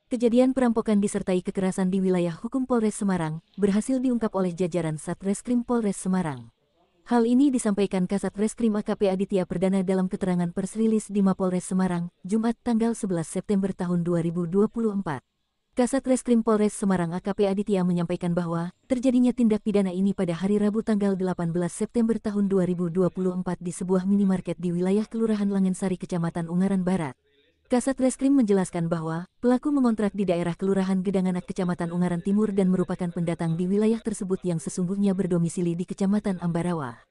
Kejadian perampokan disertai kekerasan di wilayah hukum Polres Semarang berhasil diungkap oleh jajaran Satreskrim Polres Semarang. Hal ini disampaikan Kasat Reskrim AKP Aditya Perdana dalam keterangan pers rilis di Mapolres Semarang, Jumat tanggal 11 September tahun 2024. Kasat Reskrim Polres Semarang AKP Aditya menyampaikan bahwa terjadinya tindak pidana ini pada hari Rabu tanggal 18 September tahun 2024 di sebuah minimarket di wilayah Kelurahan Langensari Kecamatan Ungaran Barat. Kasat Reskrim menjelaskan bahwa pelaku mengontrak di daerah Kelurahan Gedanganak Kecamatan Ungaran Timur dan merupakan pendatang di wilayah tersebut yang sesungguhnya berdomisili di Kecamatan Ambarawa.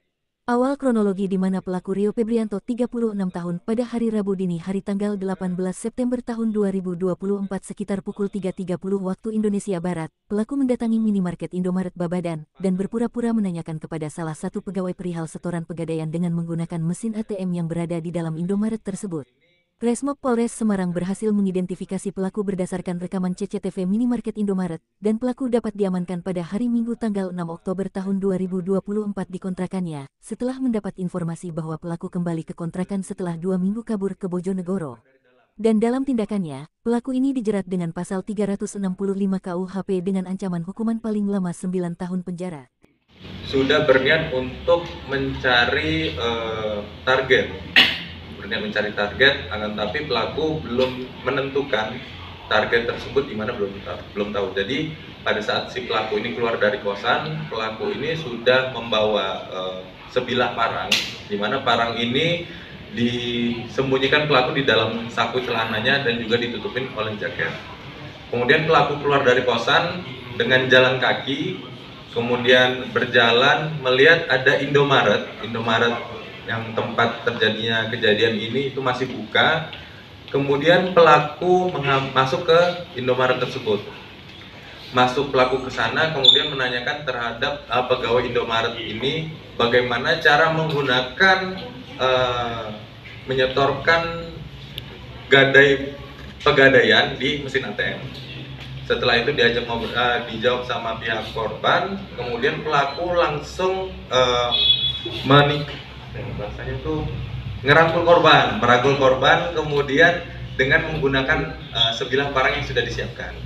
Awal kronologi di mana pelaku Rio Febrianto 36 tahun pada hari Rabu dini hari tanggal 18 September tahun 2024 sekitar pukul 3.30 waktu Indonesia Barat, pelaku mendatangi minimarket Indomaret Babadan dan berpura-pura menanyakan kepada salah satu pegawai perihal setoran pegadaian dengan menggunakan mesin ATM yang berada di dalam Indomaret tersebut. Resmob Polres Semarang berhasil mengidentifikasi pelaku berdasarkan rekaman CCTV minimarket Indomaret, dan pelaku dapat diamankan pada hari Minggu tanggal 6 Oktober tahun 2024 di kontrakannya, setelah mendapat informasi bahwa pelaku kembali ke kontrakan setelah 2 minggu kabur ke Bojonegoro. Dan dalam tindakannya, pelaku ini dijerat dengan pasal 365 KUHP dengan ancaman hukuman paling lama 9 tahun penjara. Sudah berniat untuk mencari target, akan tapi pelaku belum menentukan target tersebut di mana belum tahu. Jadi pada saat si pelaku ini keluar dari kosan, pelaku ini sudah membawa sebilah parang, di mana parang ini disembunyikan pelaku di dalam saku celananya dan juga ditutupin oleh jaket. Kemudian pelaku keluar dari kosan dengan jalan kaki, kemudian berjalan melihat ada Indomaret yang tempat terjadinya kejadian ini itu masih buka. Kemudian pelaku masuk ke Indomaret tersebut. Masuk pelaku ke sana, kemudian menanyakan terhadap pegawai Indomaret ini bagaimana cara menggunakan menyetorkan pegadaian di mesin ATM. Setelah itu dijawab sama pihak korban, kemudian pelaku langsung bahasanya itu meragul korban, kemudian dengan menggunakan sebilah parang yang sudah disiapkan.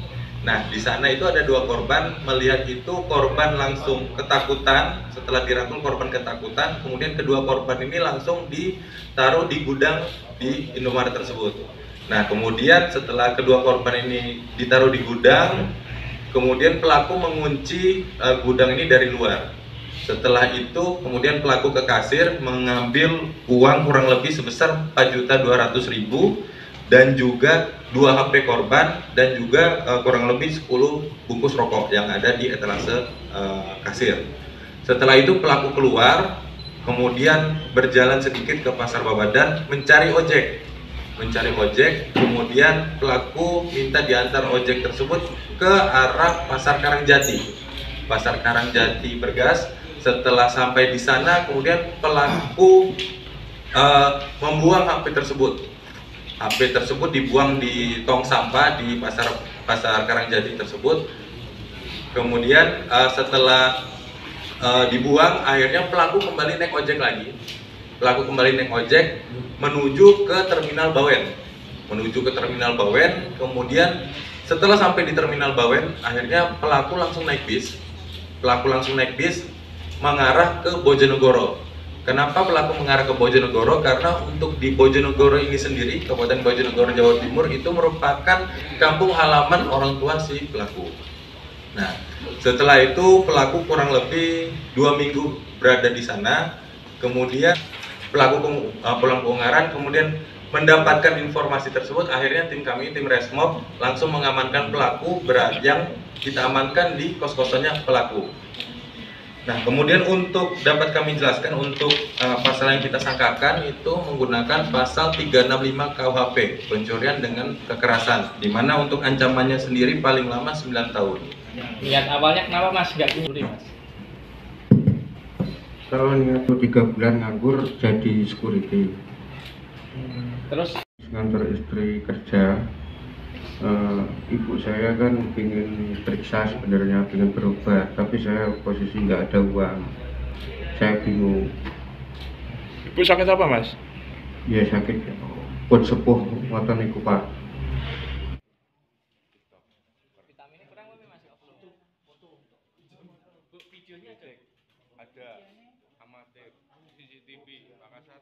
Nah, di sana itu ada 2 korban, melihat itu korban langsung ketakutan. Setelah dirangkul korban ketakutan, kemudian kedua korban ini langsung ditaruh di gudang di Indomaret tersebut. Nah, kemudian setelah kedua korban ini ditaruh di gudang, kemudian pelaku mengunci gudang ini dari luar. Setelah itu kemudian pelaku ke kasir mengambil uang kurang lebih sebesar 4.200.000 dan juga 2 HP korban dan juga kurang lebih 10 bungkus rokok yang ada di etalase kasir. Setelah itu pelaku keluar, kemudian berjalan sedikit ke Pasar Babadan mencari ojek, kemudian pelaku minta diantar ojek tersebut ke arah Pasar Karangjati Bergas. Setelah sampai di sana, kemudian pelaku membuang HP tersebut. HP tersebut dibuang di tong sampah di pasar Karangjati tersebut. Kemudian setelah dibuang, akhirnya pelaku kembali naik ojek lagi. Menuju ke Terminal Bawen. Kemudian setelah sampai di Terminal Bawen, akhirnya pelaku langsung naik bis. Mengarah ke Bojonegoro. Kenapa pelaku mengarah ke Bojonegoro? Karena untuk di Bojonegoro ini sendiri, Kabupaten Bojonegoro, Jawa Timur, itu merupakan kampung halaman orang tua si pelaku. Nah, setelah itu pelaku kurang lebih 2 minggu berada di sana. Kemudian pelaku pulang ke Ungaran, kemudian mendapatkan informasi tersebut, akhirnya tim Resmob langsung mengamankan pelaku yang kita amankan di kos-kosannya pelaku. Nah, kemudian untuk dapat kami jelaskan untuk pasal yang kita sangkakan itu menggunakan pasal 365 KUHP, pencurian dengan kekerasan, di mana untuk ancamannya sendiri paling lama 9 tahun. Niat awalnya kenapa Mas nggak curi, Mas? Kalau niat 3 bulan nganggur jadi security. Terus ngantar istri kerja. Ibu saya kan ingin periksa sebenarnya, ingin berobat, tapi saya posisi nggak ada uang. Saya bingung. Ibu sakit apa, Mas? Ya sakit pun sepuh ngoten niku, Pak. apa mas upload? Foto. Bu, videonya ada. Ada amatir CCTV Makassar.